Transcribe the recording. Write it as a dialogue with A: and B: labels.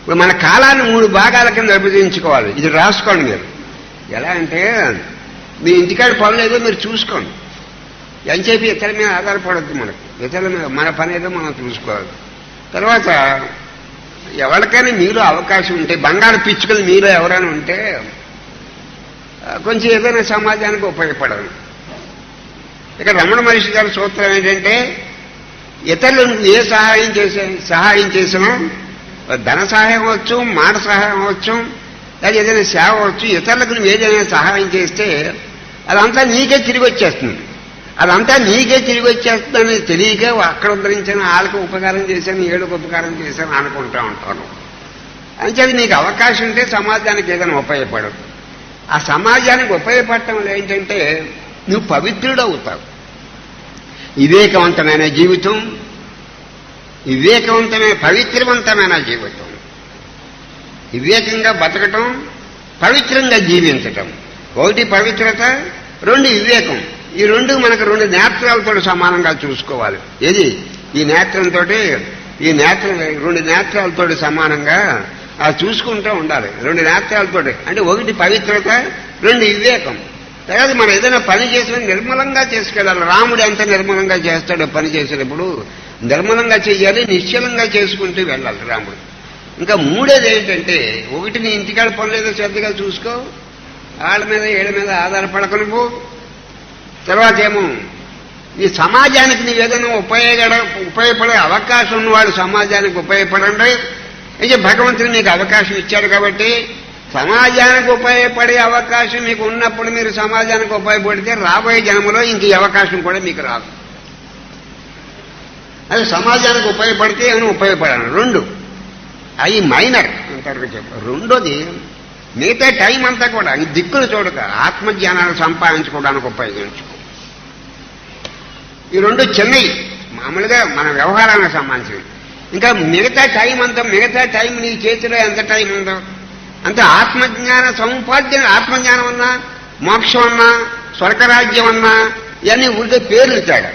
A: ఇప్పుడు మన కాలాన్ని 3 భాగాల కింద విభజించుకోవాలి. ఇది రాసుకోండి మీరు. ఎలా అంటే మీ ఇంటికాడ పనులు ఏదో మీరు చూసుకోండి. ఎంతసేపు ఇతరుల మీద ఆధారపడద్దు. మనకు ఇతరుల మీద మన పని ఏదో మనం చూసుకోవాలి. తర్వాత ఎవరికైనా మీలో అవకాశం ఉంటే, బంగారు పిచ్చుకలు మీలో ఎవరైనా ఉంటే కొంచెం ఏదైనా సమాజానికి ఉపయోగపడాలి. ఇక్కడ రమణ మహర్షి గారి సూత్రం ఏంటంటే, ఇతరులకు ఏ సహాయం చేసినా ధన సహాయం అవ్వచ్చు, మాట సహాయం అవ్వచ్చు, లేదా ఏదైనా సేవ అవ్వచ్చు, ఇతరులకు నువ్వు ఏదైనా సహాయం చేస్తే అదంతా నీకే తిరిగి వచ్చేస్తుంది. అదంతా నీకే తిరిగి వచ్చేస్తుందని తెలియక అక్కడ ఉద్ధరించాను, వాళ్ళకి ఉపకారం చేశాను, ఏడుకు ఉపకారం చేశాను అనుకుంటూ ఉంటాను. అంచేది నీకు అవకాశం ఉంటే సమాజానికి ఏదైనా ఉపయోగపడదు. ఆ సమాజానికి ఉపయోగపడటం ఏంటంటే నువ్వు పవిత్రుడు అవుతావు. వివేకవంతమైన జీవితం, పవిత్రవంతమైన జీవితం, వివేకంగా బతకటం, పవిత్రంగా జీవించటం. 1 పవిత్రత, 2 వివేకం. ఈ 2 మనకు 2 నేత్రాలతో సమానంగా చూసుకోవాలి. ఏది ఈ నేత్రంతో, 2 నేత్రాలతో సమానంగా చూసుకుంటూ ఉండాలి. 2 నేత్రాలతో అంటే 1 పవిత్రత, 2 వివేకం. తర్వాత మనం ఏదైనా పని చేసినా నిర్మలంగా చేసుకెళ్ళాలి. రాముడు ఎంత నిర్మలంగా చేస్తాడో పని చేసేటప్పుడు నిర్మలంగా చేయాలి, నిశ్చలంగా చేసుకుంటూ వెళ్ళాలి రాముడు. ఇంకా 3ఏది ఏంటంటే, 1 నీ ఇంటికాడ పనులు ఏదో శ్రద్ధగా చూసుకో, వాళ్ళ మీద ఏళ్ళ మీద ఆధారపడకు నువ్వు. తర్వాత ఏమో ఈ సమాజానికి నీవేదైనా ఉపయోగపడే అవకాశం ఉన్నవాడు సమాజానికి ఉపయోగపడండి. అయితే భగవంతుడు మీకు అవకాశం ఇచ్చాడు కాబట్టి సమాజానికి ఉపయోగపడే అవకాశం మీకు ఉన్నప్పుడు మీరు సమాజానికి ఉపయోగపడితే రాబోయే జన్మలో ఇంక ఈ అవకాశం కూడా మీకు రాదు. అది సమాజానికి ఉపయోగపడితే ఏమైనా ఉపయోగపడాలి. 2 అవి మైనర్ అంతవరకు చెప్పారు. 2ది మిగతా టైం అంతా కూడా ఈ దిక్కులు చూడక ఆత్మజ్ఞానాన్ని సంపాదించుకోవడానికి ఉపయోగించుకో. ఈ 2 చిన్నవి, మామూలుగా మన వ్యవహారానికి సంబంధించినవి. ఇంకా మిగతా టైం నీ చేతిలో ఎంత టైం ఉందో అంత ఆత్మజ్ఞాన సముపార్జన, ఆత్మజ్ఞానం అన్నా, మోక్షం అన్నా, స్వర్గరాజ్యం అన్నా ఇవన్నీ ఉంటే పేర్లు తేడా.